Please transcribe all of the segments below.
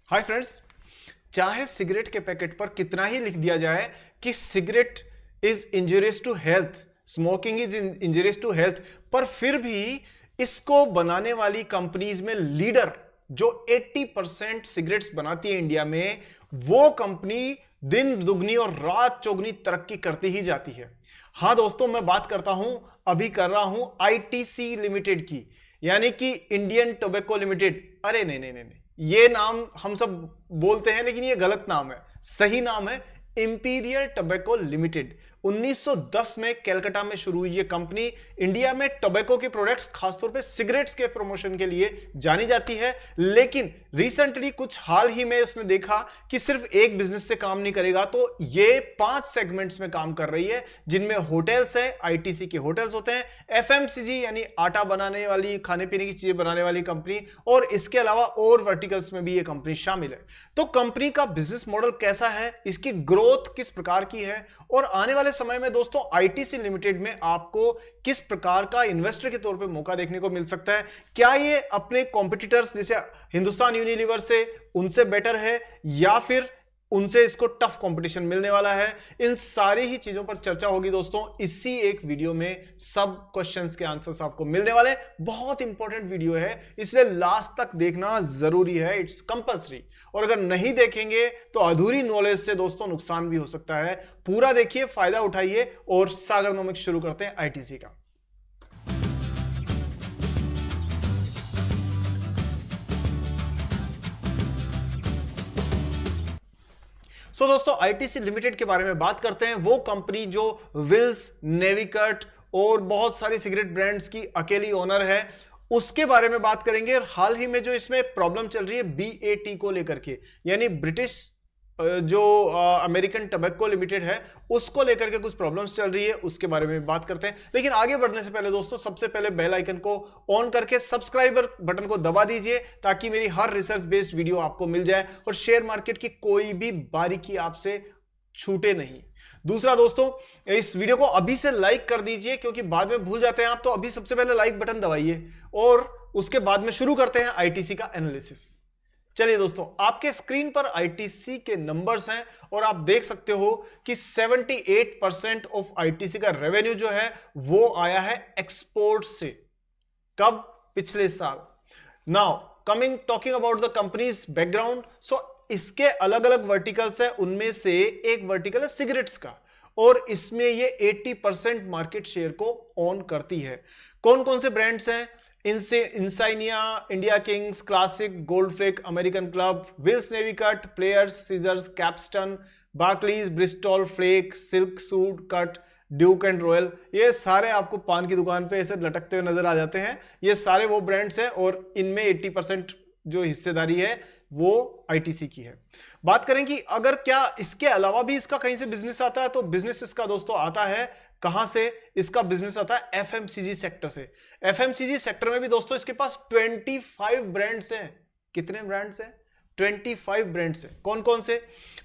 हाय friends, चाहे cigarette के packet पर कितना ही लिख दिया जाए कि cigarette is injurious to health, smoking is injurious to health, पर फिर भी इसको बनाने वाली कंपनीज में लीडर जो 80% सिगरेट्स बनाती है इंडिया में, वो कंपनी दिन दुगनी और रात चौगनी तरक्की करती ही जाती है। हां दोस्तों, मैं बात करता हूं, अभी कर रहा हूं आईटीसी लिमिटेड की, यानी कि इंडियन टोबैको लिमिटेड। अरे नहीं नहीं नहीं नहीं, ये नाम हम सब बोलते हैं लेकिन ये गलत नाम है। सही नाम है इंपीरियल टोबैको लिमिटेड। 1910 में कलकत्ता में शुरू हुई ये कंपनी इंडिया में टोबैको के प्रोडक्ट्स, खासतौर पे सिगरेट्स के प्रमोशन के लिए जानी जाती है। लेकिन रिसेंटली कुछ हाल ही में उसने देखा कि सिर्फ एक बिजनेस से काम नहीं करेगा, तो ये 5 सेगमेंट्स में काम कर रही है, जिनमें होटल्स है, आईटीसी के होटल्स होते हैं, एफएमसीजी यानी आटा बनाने वाली, खाने पीने की चीजें बनाने वाली कंपनी, और इसके अलावा और वर्टिकल्स में भी ये कंपनी शामिल है। तो कंपनी का बिजनेस मॉडल कैसा है, इसकी ग्रोथ किस प्रकार की है, और आने वाले समय में दोस्तों आईटीसी लिमिटेड में आपको किस प्रकार का इन्वेस्टर के तौर पे मौका देखने को मिल सकता है। क्या ये अपने कॉम्पिटिटर्स जैसे हिंदुस्तान यूनिलीवर से उनसे बेटर है, या फिर उनसे इसको टफ कंपटीशन मिलने वाला है। इन सारी ही चीजों पर चर्चा होगी दोस्तों इसी एक वीडियो में। सब क्वेश्चंस के आंसर्स आपको मिलने वाले। बहुत इंपॉर्टेंट वीडियो है, इसलिए लास्ट तक देखना जरूरी है, इट्स कंपल्सरी। और अगर नहीं देखेंगे तो अधूरी नॉलेज से दोस्तों नुकसान भी हो सकता है। पूरा देखिए, फायदा उठाइए, और सागरनोमिक्स शुरू करते हैं आईटीसी का। दोस्तों आईटीसी लिमिटेड के बारे में बात करते हैं। वो कंपनी जो विल्स, नेविकट और बहुत सारी सिगरेट ब्रांड्स की अकेली ओनर है, उसके बारे में बात करेंगे। और हाल ही में जो इसमें प्रॉब्लम चल रही है बीएटी को लेकर के, यानी ब्रिटिश जो अमेरिकन टोबैको लिमिटेड है, उसको लेकर के कुछ प्रॉब्लम्स चल रही है, उसके बारे में बात करते हैं। लेकिन आगे बढ़ने से पहले दोस्तों, सबसे पहले बेल आइकन को ऑन करके सब्सक्राइबर बटन को दबा दीजिए, ताकि मेरी हर रिसर्च बेस्ड वीडियो आपको मिल जाए और शेयर मार्केट की कोई भी बारीकी आपसे छूटे नहीं। दूसरा दोस्तों, इस वीडियो को अभी से लाइक कर दीजिए, क्योंकि बाद में भूल जाते हैं आप, तो अभी सबसे पहले लाइक बटन दबाइए, और उसके बाद में शुरू करते हैं आईटीसी का एनालिसिस। चलिए दोस्तों, आपके स्क्रीन पर आईटीसी के नंबर्स हैं, और आप देख सकते हो कि 78% ऑफ आईटीसी का रेवेन्यू जो है वो आया है एक्सपोर्ट से। कब? पिछले साल। Now talking about the companies background. इसके अलग अलग वर्टिकल्स है, उनमें से एक वर्टिकल है सिगरेट्स का, और इसमें ये 80% मार्केट शेयर को ऑन करती है। कौन कौन से ब्रांड्स हैं? इनसे Insignia, India Kings, Classic, Gold Flake, American Club, Wills, Navy Cut, Players, Scissors, Capstan, Barclays, Bristol, Flake, Silk suit, cut, Duke and Royal. ये सारे आपको पान की दुकान पे ऐसे लटकते हुए नजर आ जाते हैं। ये सारे वो ब्रांड्स हैं, और इनमें 80% जो हिस्सेदारी है वो आईटीसी की है। बात करें कि अगर क्या इसके अलावा भी इसका कहीं से बिजनेस आता है, तो बिजनेस इसका दोस्तों आता है कहां से? इसका बिजनेस आता है एफएमसीजी सेक्टर से। एफएमसीजी सेक्टर में भी दोस्तों इसके पास 25 ब्रांड्स हैं। कितने ब्रांड्स हैं? 25 ब्रांड्स हैं। कौन कौन से?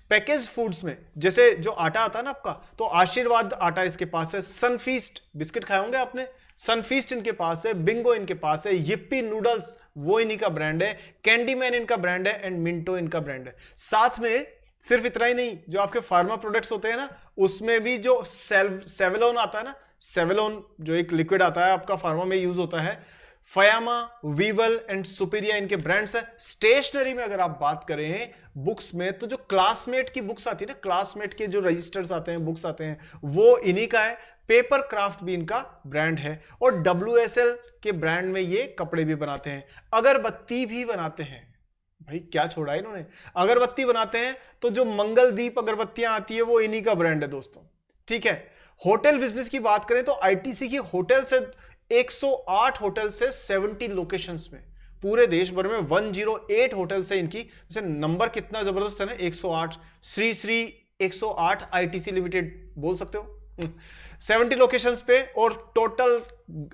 पैकेज फूड्स में जैसे जो आटा आता है ना आपका, तो आशीर्वाद आटा इसके पास है। सनफीस्ट बिस्किट खाए होंगे आपने, सनफीस्ट इनके पास है। बिंगो इनके पास है। yippee नूडल्स वो इन्हीं का ब्रांड है। कैंडीमैन इनका ब्रांड है, एंड मिंटो इनका ब्रांड है। साथ में सिर्फ इतना ही नहीं, जो आपके फार्मा प्रोडक्ट्स होते हैं ना, उसमें भी जो सेवलोन आता है ना, सेवलोन जो एक लिक्विड आता है आपका फार्मा में यूज होता है, फयामा, वीवल एंड सुपीरिया इनके ब्रांड्स है। स्टेशनरी में अगर आप बात करें, बुक्स में, तो जो क्लासमेट की बुक्स आती है ना, क्लासमेट के जो रजिस्टर्स आते हैं, बुक्स आते हैं, वो इन्हीं का है। पेपर क्राफ्ट भी इनका ब्रांड है, और WSL के ब्रांड में ये कपड़े भी बनाते हैं। अगरबत्ती भी बनाते हैं। भाई क्या छोड़ा है इन्होंने, अगरबत्ती बनाते हैं। तो जो मंगलदीप अगरबत्तियां आती है वो इन्हीं का ब्रांड है दोस्तों। ठीक है। होटल बिजनेस की बात करें तो आईटीसी की होटल से 108 होटल से 70 लोकेशंस में, पूरे देश भर में 108 होटल से इनकी। जैसे नंबर कितना जबरदस्त है ना, 108। श्री 108 आईटीसी लिमिटेड बोल सकते हो। 70 लोकेशंस पे, और टोटल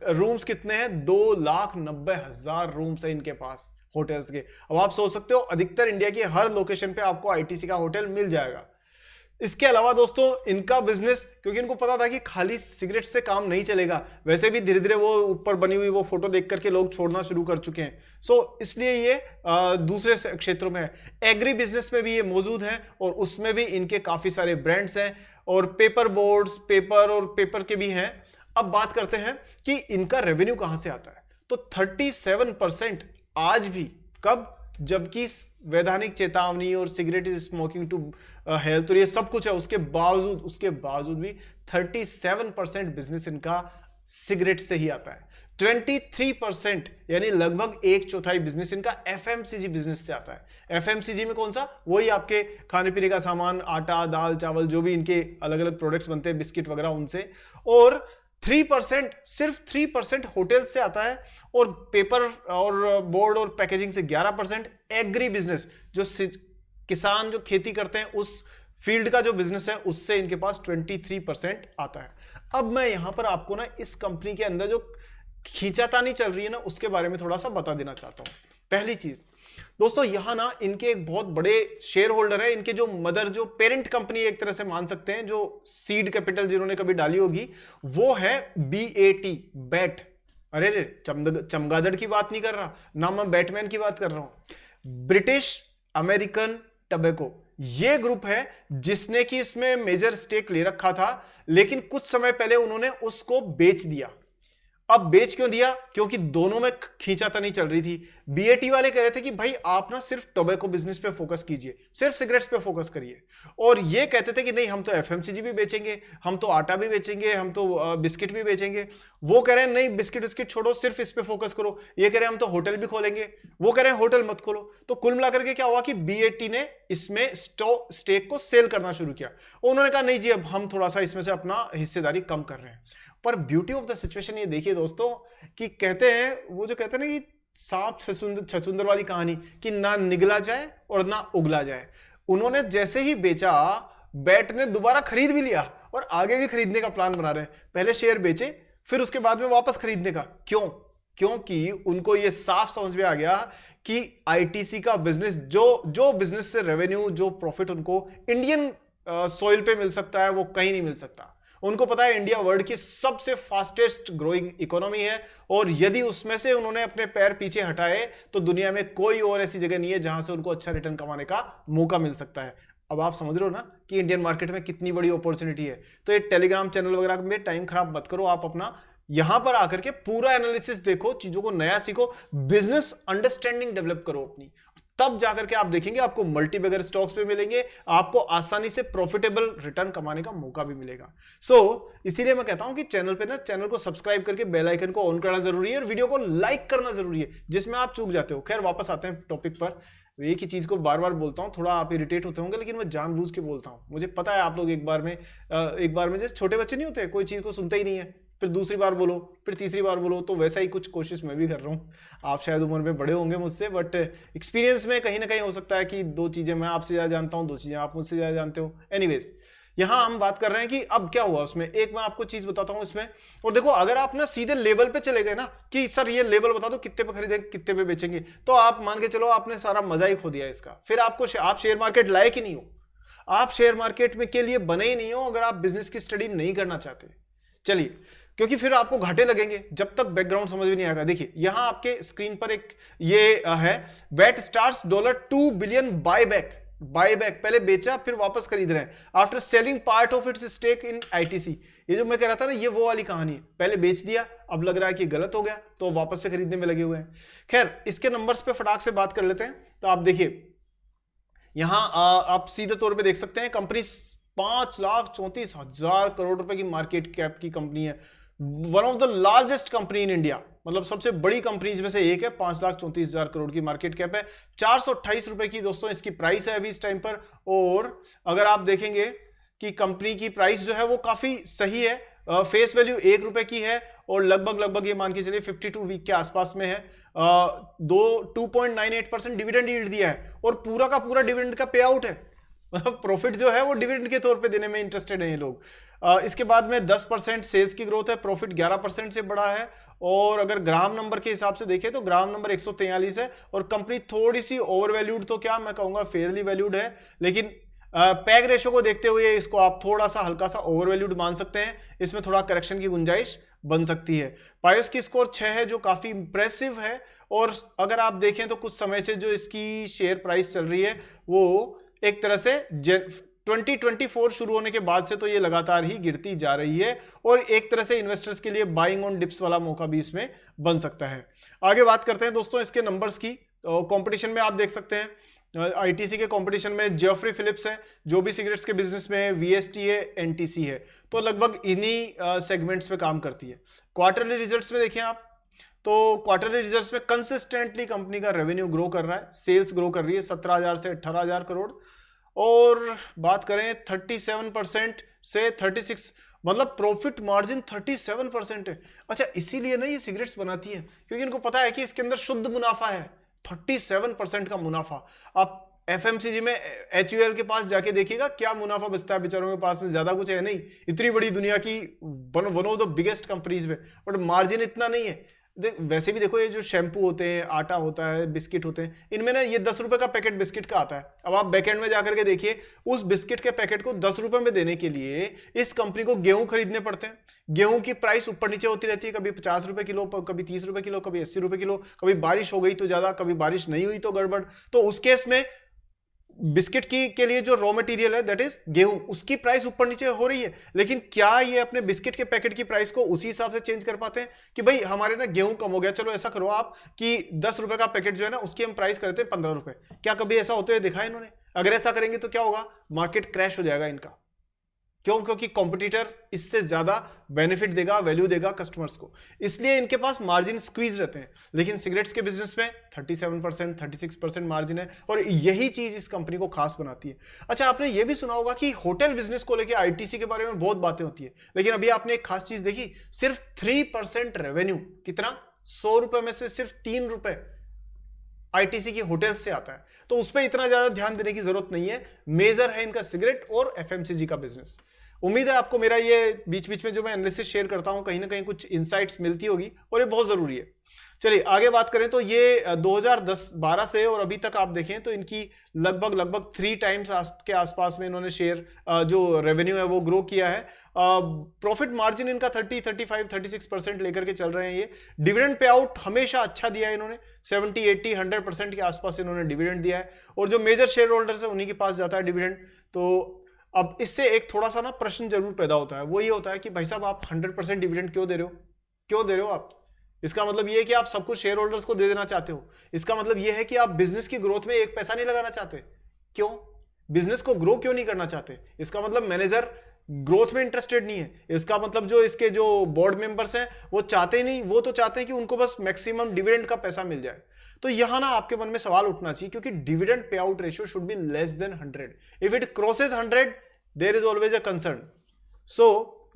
रूम्स कितने हैं? 2,90,000 रूम्स है इनके पास होटल्स के। अब आप सोच सकते हो, अधिकतर इंडिया की हर लोकेशन पे आपको आईटीसी का होटल मिल जाएगा। इसके अलावा दोस्तों इनका बिजनेस, क्योंकि इनको पता था कि खाली सिगरेट से काम नहीं चलेगा, वैसे भी धीरे धीरे वो ऊपर बनी हुई वो फोटो देख करके लोग छोड़ना शुरू कर चुके हैं, सो इसलिए ये दूसरे क्षेत्रों में है। एग्री बिजनेस में भी ये मौजूद है और उसमें भी इनके काफी सारे ब्रांड्स हैं और पेपर बोर्ड्स, पेपर और पेपर के भी हैं। अब बात करते हैं कि इनका रेवेन्यू कहां से आता है। तो 37% आज भी, कब, जबकि वैधानिक चेतावनी और cigarette is smoking to health और ये सब कुछ है, उसके बावजूद भी 37% बिजनेस इनका सिगरेट से ही आता है। 23% यानी लगभग एक चौथाई बिजनेस इनका एफएमसीजी बिजनेस से आता है। एफएमसीजी में कौन सा, वही आपके खाने पीने का सामान, आटा, दाल, चावल, जो भी इनके अलग अलग प्रोडक्ट्स बनते हैं, बिस्किट वगैरह, उनसे। और 3%, सिर्फ 3% होटल से आता है और पेपर और बोर्ड और पैकेजिंग से 11%। एग्री बिजनेस, जो किसान जो खेती करते हैं उस फील्ड का जो बिजनेस है, उससे इनके पास 23% आता है। अब मैं यहां पर आपको ना इस कंपनी के अंदर जो खींचातानी चल रही है ना, उसके बारे में थोड़ा सा बता देना चाहता हूं। पहली चीज दोस्तों, यहां ना इनके एक बहुत बड़े शेयर होल्डर है, इनके जो मदर, जो पेरेंट कंपनी एक तरह से मान सकते हैं, जो सीड कैपिटल जिन्होंने कभी डाली होगी, वो है BAT, बैट। अरे रे, चमगादड़ की बात नहीं कर रहा ना, मैं बैटमैन की बात कर रहा हूं। ब्रिटिश अमेरिकन टबैको ये ग्रुप है जिसने कि इसमें मेजर स्टेक ले रखा था, लेकिन कुछ समय पहले उन्होंने उसको बेच दिया। अब बेच क्यों दिया, क्योंकि दोनों में खींचातानी चल रही थी। BAT वाले कह रहे थे कि भाई आप ना सिर्फ टोबैको बिजनेस पे फोकस कीजिए, सिर्फ सिगरेट्स पे फोकस करिए, और ये कहते थे कि नहीं हम तो FMCG भी बेचेंगे, हम तो आटा भी बेचेंगे, हम तो बिस्किट भी बेचेंगे। वो कह रहे हैं नहीं बिस्किट विस्किट छोड़ो, सिर्फ इस पे फोकस करो। ये कह रहे हैं हम तो होटल भी खोलेंगे, वो कह रहे हैं होटल मत खोलो। तो कुल मिलाकर के क्या हुआ कि BAT ने इसमें स्टेक को सेल करना शुरू किया। उन्होंने कहा नहीं जी, अब हम थोड़ा सा इसमें से अपना हिस्सेदारी कम कर रहे हैं। पर ब्यूटी ऑफ द सिचुएशन ये देखिए दोस्तों, कि कहते हैं वो जो कहते हैं ना कि सांप छछूंदर वाली कहानी, कि ना निगला जाए और ना उगला जाए। उन्होंने जैसे ही बेचा, बैट ने दोबारा खरीद भी लिया और आगे भी खरीदने का प्लान बना रहे हैं। पहले शेयर बेचे, फिर उसके बाद में वापस खरीदने का। क्यों? क्योंकि उनको ये साफ समझ में आ गया कि ITC का बिजनेस, जो बिजनेस से रेवेन्यू, जो प्रॉफिट उनको इंडियन सॉइल पे मिल सकता है, वो कहीं नहीं मिल सकता। उनको पता है इंडिया वर्ल्ड की सबसे फास्टेस्ट ग्रोइंग इकोनॉमी है, और यदि उसमें से उन्होंने अपने पैर पीछे हटाए तो दुनिया में कोई और ऐसी जगह नहीं है जहां से उनको अच्छा रिटर्न कमाने का मौका मिल सकता है। अब आप समझ रहे हो ना कि इंडियन मार्केट में कितनी बड़ी अपॉर्चुनिटी है। तो ये टेलीग्राम चैनल वगैरह में टाइम खराब मत करो, आप अपना यहां पर आकर के पूरा एनालिसिस देखो, चीजों को नया सीखो, बिजनेस अंडरस्टैंडिंग डेवलप करो अपनी, तब जाकर के आप देखेंगे आपको मल्टी बैगर स्टॉक्स पे मिलेंगे, आपको आसानी से प्रॉफिटेबल रिटर्न कमाने का मौका भी मिलेगा। इसीलिए मैं कहता हूं कि चैनल को सब्सक्राइब करके बेल आइकन को ऑन करना जरूरी है और वीडियो को लाइक करना जरूरी है, जिसमें आप चूक जाते हो। खैर वापस आते हैं टॉपिक पर। एक ही चीज को बार बार बोलता हूं, थोड़ा आप इरिटेट होते होंगे, लेकिन मैं जानबूझ के बोलता हूं। मुझे पता है आप लोग एक बार में जैसे छोटे बच्चे नहीं होते, कोई चीज को सुनते ही नहीं है, फिर दूसरी बार बोलो, फिर तीसरी बार बोलो, तो वैसा ही कुछ कोशिश मैं भी कर रहा हूँ। आप शायद उम्र में बड़े होंगे मुझसे, बट एक्सपीरियंस में कहीं ना कहीं हो सकता है कि दो चीजें मैं आपसे ज़्यादा जानता हूँ, दो चीजें आप मुझसे ज़्यादा जानते हो। एनीवेज, यहाँ हम बात कर रहे हैं कि अब क्या हुआ उसमें। एक मैं आपको चीज बताता हूँ इसमें, और देखो अगर आप ना सीधे लेवल पे चले गए ना कि सर ये लेवल बता दो, कितने पे खरीदेंगे, कितने पे बेचेंगे, तो आप मान के चलो आपने सारा मजा ही खो दिया इसका। फिर आप शेयर मार्केट लायक ही नहीं हो, आप शेयर मार्केट में के लिए बने ही नहीं हो अगर आप बिजनेस की स्टडी नहीं करना चाहते। चलिए, क्योंकि फिर आपको घाटे लगेंगे जब तक बैकग्राउंड समझ में नहीं आएगा। देखिए यहां आपके स्क्रीन पर एक ये है, बैट स्टार्स $2 बिलियन बायबैक। पहले बेचा फिर वापस खरीद रहे हैं after selling part of its stake in ITC। ये जो मैं कह रहा था ना, ये वो वाली कहानी है, पहले बेच दिया, अब लग रहा है कि गलत हो गया, तो वापस से खरीदने में लगे हुए हैं। खैर इसके नंबर्स पे फटाक से बात कर लेते हैं। तो आप देखिए यहां आप सीधे तौर पे देख सकते हैं, कंपनी 5,34,000 करोड़ रुपए की मार्केट कैप की कंपनी है। One of the largest company in India, मतलब सबसे बड़ी कंपनीज में से एक है। 5,34,000 करोड़ की मार्केट कैप है। 428 रुपए की दोस्तों इसकी प्राइस है अभी इस टाइम पर। और अगर आप देखेंगे कि कंपनी की प्राइस जो है वो काफी सही है, फेस वैल्यू 1 रुपए की है, और लगभग ये मान के चलिए 52 वीक के आसपास में है। 2.98% डिविडेंड यील्ड दिया है, और पूरा का पूरा डिविडेंड का पे आउट है, मतलब प्रॉफिट जो है वो डिविडेंड के तौर पे देने में इंटरेस्टेड है ये लोग। इसके बाद में 10% सेल्स की ग्रोथ है, प्रॉफिट 11% से बढ़ा है। और अगर ग्राम नंबर के हिसाब से देखें तो ग्राम नंबर 143 है, और कंपनी थोड़ी सी ओवर वैल्यूड, तो क्या मैं कहूंगा फेयरली वैल्यूड है, लेकिन पैग रेशो को देखते हुए इसको आप थोड़ा सा हल्का सा ओवरवैल्यूड मान सकते हैं, इसमें थोड़ा करेक्शन की गुंजाइश बन सकती है। पायोस की स्कोर 6 है जो काफी इंप्रेसिव है, और अगर आप देखें तो कुछ समय से जो इसकी शेयर प्राइस चल रही है वो एक तरह से 2024 शुरू होने के बाद से तो ये लगातार ही गिरती जा रही है, और एक तरह से इन्वेस्टर्स के लिए बाइंग ऑन डिप्स वाला मौका भी इसमें बन सकता है। आगे बात करते हैं दोस्तों इसके नंबर्स की। तो कंपटीशन में आप देख सकते हैं आईटीसी के कंपटीशन में जेफरी फिलिप्स है, जो भी सिगरेट्स के बिजनेस में है, वीएसटी है, एनटीसी है, तो लगभग इन्हीं सेगमेंट्स में काम करती है। क्वार्टरली रिजल्ट्स में देखें आप, तो क्वार्टरली रिजल्ट्स में कंसिस्टेंटली कंपनी का रेवेन्यू ग्रो कर रहा है, सेल्स ग्रो कर रही है 17,000 से 18,000 करोड़, और बात करें 37% से 36, मतलब प्रॉफिट मार्जिन 37% है। अच्छा, इसीलिए ना ये सिगरेट्स बनाती है क्योंकि इनको पता है कि इसके अंदर शुद्ध मुनाफा है, 37% का मुनाफा। आप एफएमसीजी में एचयूएल के पास जाके देखिएगा क्या मुनाफा बचता है, बेचारों के पास में ज्यादा कुछ है नहीं, इतनी बड़ी दुनिया की one of the biggest companies में, बट मार्जिन इतना नहीं है। वैसे भी देखो ये जो शैम्पू होते हैं, आटा होता है, बिस्किट होते हैं, इनमें ना ये 10 रुपए का पैकेट बिस्किट का आता है। अब आप बैकएंड में जाकर के देखिए, उस बिस्किट के पैकेट को 10 रुपए में देने के लिए इस कंपनी को गेहूं खरीदने पड़ते हैं। गेहूं की प्राइस ऊपर नीचे होती रहती है, कभी 50 रुपए किलो, कभी 30 रुपए किलो, कभी 80 रुपए किलो, कभी बारिश हो गई तो ज्यादा, कभी बारिश नहीं हुई तो गड़बड़। तो उस केस में बिस्किट की के लिए जो रॉ मटेरियल है दैट इज गेहूं, उसकी प्राइस ऊपर नीचे हो रही है, लेकिन क्या ये अपने बिस्किट के पैकेट की प्राइस को उसी हिसाब से चेंज कर पाते हैं कि भाई हमारे ना गेहूं कम हो गया, चलो ऐसा करो आप कि 10 रुपए का पैकेट जो है ना उसकी हम प्राइस करते हैं 15 रुपए। क्या कभी ऐसा होते हुए देखा है इन्होंने? अगर ऐसा करेंगे तो क्या होगा, मार्केट क्रैश हो जाएगा इनका। क्यों? क्योंकि कॉम्पिटिटर इससे ज्यादा बेनिफिट देगा, वैल्यू देगा कस्टमर्स को, इसलिए इनके पास मार्जिन स्क्वीज रहते हैं। लेकिन सिगरेट्स के बिजनेस में 37%, 36% मार्जिन है, और यही चीज इस कंपनी को खास बनाती है। अच्छा, आपने ये भी सुना होगा कि होटल बिजनेस को लेकर आईटीसी के बारे में बहुत बातें होती है, लेकिन अभी आपने एक खास चीज देखी, सिर्फ 3% रेवेन्यू, कितना, 100 रुपए में से सिर्फ 3 रुपए आईटीसी की होटल्स से आता है, तो उस पर इतना ज्यादा ध्यान देने की जरूरत नहीं है। मेजर है इनका सिगरेट और एफएमसीजी का बिजनेस। उम्मीद है आपको मेरा ये बीच बीच में जो मैं एनालिसिस शेयर करता हूं कहीं ना कहीं कुछ इंसाइट्स मिलती होगी, और ये बहुत जरूरी है। चलिए आगे बात करें तो ये 2010-12 से और अभी तक आप देखें तो इनकी लगभग 3 टाइम्स के आसपास में इन्होंने शेयर जो रेवेन्यू है वो ग्रो किया है। प्रॉफिट मार्जिन इनका 30, 35, 36% लेकर के चल रहे हैं ये। डिविडेंड पे आउट हमेशा अच्छा दिया है इन्होंने, 70, 80, 100% के आसपास इन्होंने डिविडेंड दिया है, और जो मेजर शेयर होल्डर्स है उन्हीं के पास जाता है डिविडेंड। तो अब इससे एक थोड़ा सा ना प्रश्न जरूर पैदा होता है, वो ये होता है कि भाई साहब आप 100% डिविडेंड क्यों दे रहे हो, क्यों दे रहे हो आप? इसका मतलब ये है कि आप सब कुछ शेयर होल्डर्स को दे देना चाहते हो, इसका मतलब ये है कि आप बिजनेस की ग्रोथ में एक पैसा नहीं लगाना चाहते। क्यों? बिजनेस को ग्रो क्यों नहीं करना चाहते? इसका मतलब मैनेजर ग्रोथ में इंटरेस्टेड नहीं है, इसका मतलब जो इसके जो बोर्ड मेंबर्स हैं वो चाहते ही नहीं, वो तो चाहते हैं कि उनको बस मैक्सिमम डिविडेंड का पैसा मिल जाए। तो यहां ना आपके मन में सवाल उठना चाहिए, क्योंकि dividend pay out ratio should be less than 100। If it crosses 100 there is always a concern. So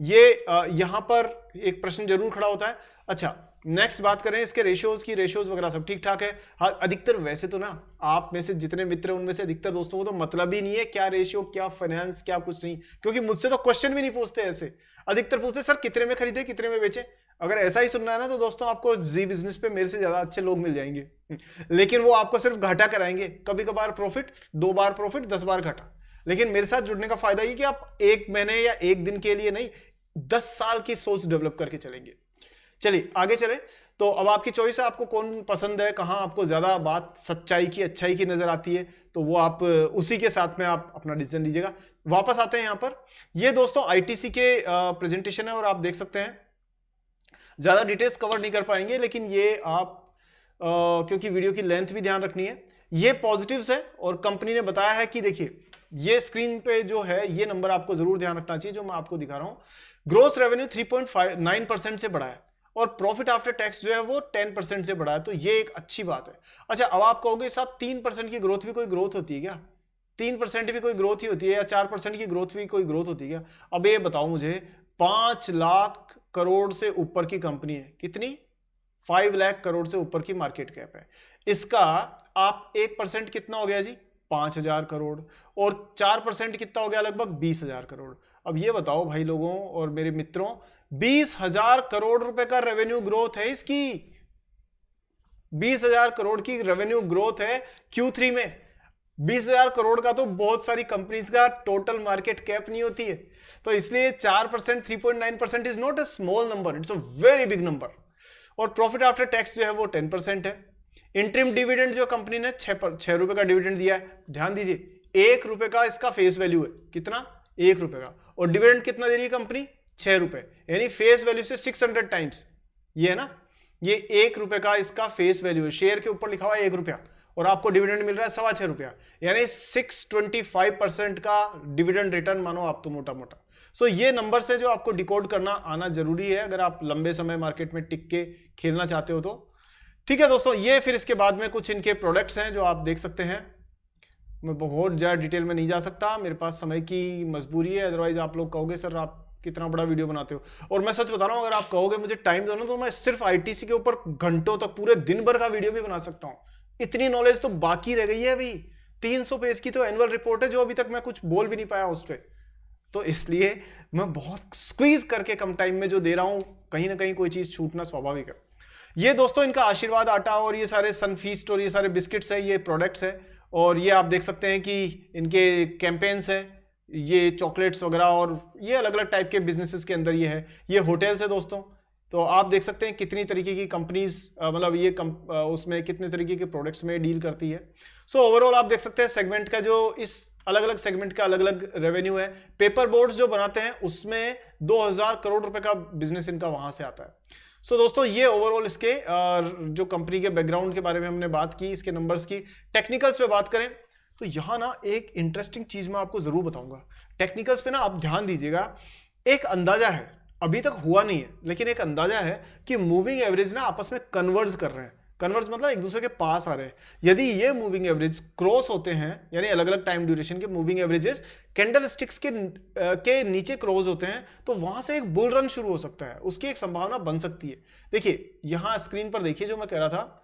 ये यहां पर एक प्रश्न जरूर खड़ा होता है। अच्छा, नेक्स्ट बात करें इसके रेशियोज की, रेशियोज वगैरह सब ठीक ठाक है। हाँ, अधिकतर वैसे तो ना आप में से जितने मित्र हैं उनमें से अधिकतर दोस्तों को तो मतलब ही नहीं है क्या रेशियो, क्या फाइनेंस, क्या कुछ नहीं, क्योंकि मुझसे तो क्वेश्चन भी नहीं पूछते ऐसे। अधिकतर पूछते सर कितने में खरीदे, कितने में बेचे। अगर ऐसा ही सुनना है ना तो दोस्तों आपको जी बिजनेस पे मेरे से ज्यादा अच्छे लोग मिल जाएंगे, लेकिन वो आपको सिर्फ घाटा कराएंगे, कभी कभार प्रॉफिट, 2 बार प्रॉफिट, 10 बार घाटा। लेकिन मेरे साथ जुड़ने का फायदा ये कि आप 1 महीने या 1 दिन के लिए नहीं, 10 साल की सोच डेवलप करके चलेंगे। चलिए आगे चले। तो अब आपकी चॉइस है, आपको कौन पसंद है, कहां आपको ज्यादा बात सच्चाई की, अच्छाई की नजर आती है, तो वो आप उसी के साथ में आप अपना डिसीजन लीजिएगा। वापस आते हैं यहां पर। ये दोस्तों आईटीसी के प्रेजेंटेशन है, और आप देख सकते हैं ज्यादा डिटेल्स कवर नहीं कर पाएंगे, लेकिन ये आप क्योंकि वीडियो की लेंथ भी ध्यान रखनी है। ये पॉजिटिव्स है, और कंपनी ने बताया है कि देखिए ये स्क्रीन पे जो है ये नंबर आपको जरूर ध्यान रखना चाहिए जो मैं आपको दिखा रहा हूं। ग्रोस रेवेन्यू 3.9% से बढ़ा है, और प्रॉफिट आफ्टर टैक्स जो है वो 10% से बढ़ा है, तो ये एक अच्छी बात है। अच्छा, अब आप कहोगे साहब 3% की ग्रोथ भी कोई ग्रोथ होती है क्या? 3% भी कोई ग्रोथ ही होती है, या 4% की ग्रोथ भी कोई ग्रोथ होती है क्या? अब ये बताओ मुझे, 5 लाख करोड़ से ऊपर की कंपनी है, कितनी? 5 लाख करोड़ से ऊपर की मार्केट कैप है। इसका आप 1% कितना हो गया जी? 5,000 करोड़, और 4% कितना हो गया? लगभग 20,000 करोड़। अब ये बताओ भाई लोगों और मेरे मित्रों, 20,000 करोड़ रुपए का रेवेन्यू ग्रोथ है इसकी, 20,000 करोड़ की रेवेन्यू ग्रोथ है Q3 में। 20,000 करोड़ का तो बहुत सारी कंपनीज का टोटल मार्केट कैप नहीं होती है। तो इसलिए 4%, 3.9% is not a small number, it's a very big number. और प्रॉफिट आफ्टर टैक्स जो है वो 10% है। इंटरिम डिविडेंड जो कंपनी ने 6 रुपए का डिविडेंड दिया है, ध्यान दीजिए 1 रुपए का इसका फेस वैल्यू है, कितना, 1 रुपए का, और डिविडेंड कितना दे रही है कंपनी, 6 रुपए, यानी फेस वैल्यू से 600 टाइम्स, ये है ना, ये 1 रुपए का इसका फेस वैल्यू है, शेयर के ऊपर लिखा हुआ है 1 रुपया, और आपको डिविडेंड मिल रहा है 6.25 रुपया, यानी 625% का डिविडेंड रिटर्न मानो आप तो मोटा मोटा। सो ये नंबर से जो आपको डिकोड करना आना जरूरी है अगर आप लंबे समय मार्केट में टिक के खेलना चाहते हो तो। ठीक है दोस्तों, ये फिर इसके बाद में कुछ इनके प्रोडक्ट्स हैं जो आप देख सकते हैं। मैं बहुत ज़्यादा डिटेल में नहीं जा सकता, मेरे पास समय की मजबूरी है, अदरवाइज आप लोग कहोगे सर आप कितना बड़ा वीडियो बनाते हो। और मैं सच बता रहा हूँ, अगर आप कहोगे मुझे टाइम दो ना तो मैं सिर्फ आईटीसी के ऊपर घंटों तक पूरे दिन भर का वीडियो भी बना सकता हूँ। इतनी नॉलेज तो बाकी रह गई है अभी, 300 पेज की तो एनुअल रिपोर्ट है जो अभी तक मैं कुछ बोल भी नहीं पाया उस पर। तो इसलिए मैं बहुत स्क्वीज करके कम टाइम में जो दे रहा हूं, कहीं ना कहीं कोई चीज छूटना स्वाभाविक है। ये दोस्तों इनका आशीर्वाद आटा और ये सारे सनफीस्ट और ये सारे बिस्किट्स है, ये प्रोडक्ट्स है। और ये आप देख सकते हैं कि इनके कैंपेन्स है, ये चॉकलेट्स वगैरह, और ये अलग अलग टाइप के बिजनेसेस के अंदर ये है। ये होटल्स है दोस्तों, तो आप देख सकते हैं कितनी तरीके की कंपनीज, मतलब ये उसमें कितने तरीके के प्रोडक्ट्स में डील करती है। सो ओवरऑल आप देख सकते हैं सेगमेंट का जो इस अलग अलग सेगमेंट का अलग अलग रेवेन्यू है। पेपर बोर्ड्स जो बनाते हैं उसमें 2000 करोड़ रुपए का बिजनेस इनका वहां से आता है। सो दोस्तों ये ओवरऑल इसके जो कंपनी के बैकग्राउंड के बारे में हमने बात की, इसके नंबर्स की। टेक्निकल्स पे बात करें तो यहां ना एक इंटरेस्टिंग चीज मैं आपको जरूर बताऊंगा। टेक्निकल्स पे ना आप ध्यान दीजिएगा, एक अंदाजा है, अभी तक हुआ नहीं है लेकिन एक अंदाजा है कि मूविंग एवरेज ना आपस में कन्वर्ज कर रहे हैं। कन्वर्ज मतलब एक दूसरे के पास आ रहे हैं। यदि ये मूविंग एवरेज क्रॉस होते हैं, यानी अलग अलग टाइम ड्यूरेशन के मूविंग एवरेजेस कैंडल स्टिक्स के नीचे क्रॉस होते हैं, तो वहां से एक बुल रन शुरू हो सकता है, उसकी एक संभावना बन सकती है। देखिए यहां स्क्रीन पर देखिए जो मैं कह रहा था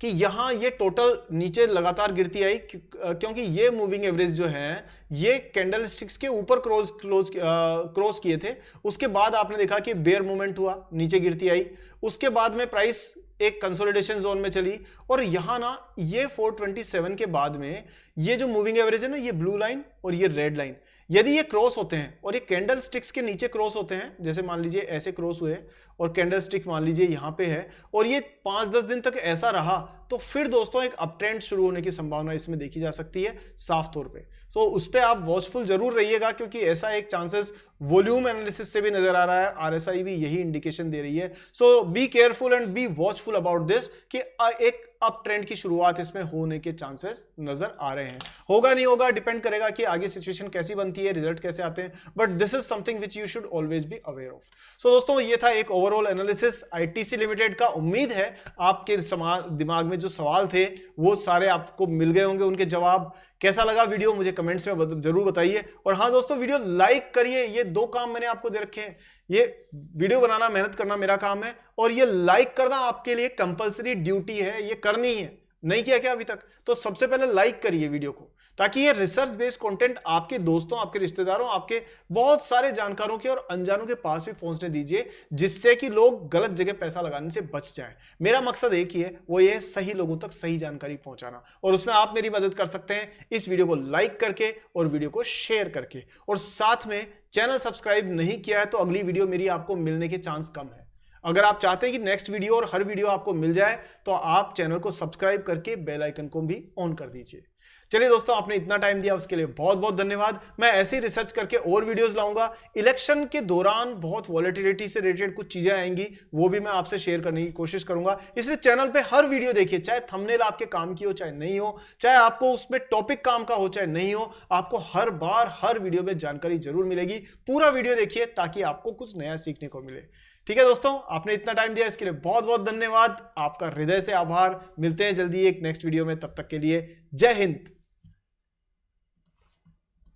कि यहां ये टोटल नीचे लगातार गिरती आई क्योंकि ये मूविंग एवरेज जो है ये कैंडल स्टिक्स के ऊपर क्रॉस किए थे। उसके बाद आपने देखा कि बेयर मूवमेंट हुआ, नीचे गिरती आई, उसके बाद में प्राइस एक कंसोलिडेशन जोन में चली, और यहां ना ये 427 के बाद में ये जो मूविंग एवरेज है ना, ये ब्लू लाइन और ये रेड लाइन, यदि ये क्रॉस होते हैं और ये कैंडल स्टिक्स के नीचे क्रॉस होते हैं, जैसे मान लीजिए ऐसे क्रॉस हुए और कैंडल स्टिक मान लीजिए यहां पे है, और ये 5-10 दिन तक ऐसा रहा, तो फिर दोस्तों एक अप ट्रेंड शुरू होने की संभावना इसमें देखी जा सकती है साफ तौर पे। सो उस पर आप वॉचफुल जरूर रहिएगा, क्योंकि ऐसा एक चांसेस वॉल्यूम एनालिसिस से भी नजर आ रहा है, आरएसआई भी यही इंडिकेशन दे रही है। So be careful and be watchful about this कि एक अप ट्रेंड की शुरुआत इसमें होने के चांसेस नजर आ रहे हैं। होगा नहीं होगा डिपेंड करेगा कि आगे सिचुएशन कैसी बनती है, रिजल्ट कैसे आते हैं, but this is something which you should always be aware of. So दोस्तों ये था एक ओवरऑल एनालिसिस आईटीसी लिमिटेड का। उम्मीद है आपके दिमाग में जो सवाल थे वो सारे आपको मिल गए होंगे उनके जवाब। कैसा लगा वीडियो मुझे कमेंट्स में जरूर बताइए। और हाँ दोस्तों, वीडियो लाइक करिए, ये 2 काम मैंने आपको दे रखे हैं, ये वीडियो बनाना, मेहनत करना मेरा काम है, और ये लाइक करना आपके लिए कंपलसरी ड्यूटी है, ये करनी है। नहीं किया क्या अभी तक? तो सबसे पहले लाइक करिए वीडियो को, ताकि ये रिसर्च बेस्ड कंटेंट आपके दोस्तों, आपके रिश्तेदारों, आपके बहुत सारे जानकारों के और अनजानों के पास भी पहुंचने दीजिए, जिससे कि लोग गलत जगह पैसा लगाने से बच जाएं। मेरा मकसद एक ही है, वो ये सही लोगों तक सही जानकारी पहुंचाना, और उसमें आप मेरी मदद कर सकते हैं इस वीडियो को लाइक करके और वीडियो को शेयर करके, और साथ में चैनल सब्सक्राइब नहीं किया है तो अगली वीडियो मेरी आपको मिलने के चांस कम है। अगर आप चाहते हैं कि नेक्स्ट वीडियो और हर वीडियो आपको मिल जाए तो आप चैनल को सब्सक्राइब करके बेल आइकन को भी ऑन कर दीजिए। चलिए दोस्तों, आपने इतना टाइम दिया उसके लिए बहुत बहुत धन्यवाद। मैं ऐसे ही रिसर्च करके और वीडियोस लाऊंगा। इलेक्शन के दौरान बहुत वॉलेटिलिटी से रिलेटेड कुछ चीजें आएंगी, वो भी मैं आपसे शेयर करने की कोशिश करूंगा। इसलिए चैनल पे हर वीडियो देखिए, चाहे थंबनेल आपके काम की हो चाहे नहीं हो, चाहे आपको उसमें टॉपिक काम का हो चाहे नहीं हो, आपको हर बार हर वीडियो में जानकारी जरूर मिलेगी। पूरा वीडियो देखिए ताकि आपको कुछ नया सीखने को मिले। ठीक है दोस्तों, आपने इतना टाइम दिया इसके लिए बहुत बहुत धन्यवाद। आपका हृदय से आभार। मिलते हैं जल्दी एक नेक्स्ट वीडियो में, तब तक के लिए जय हिंद।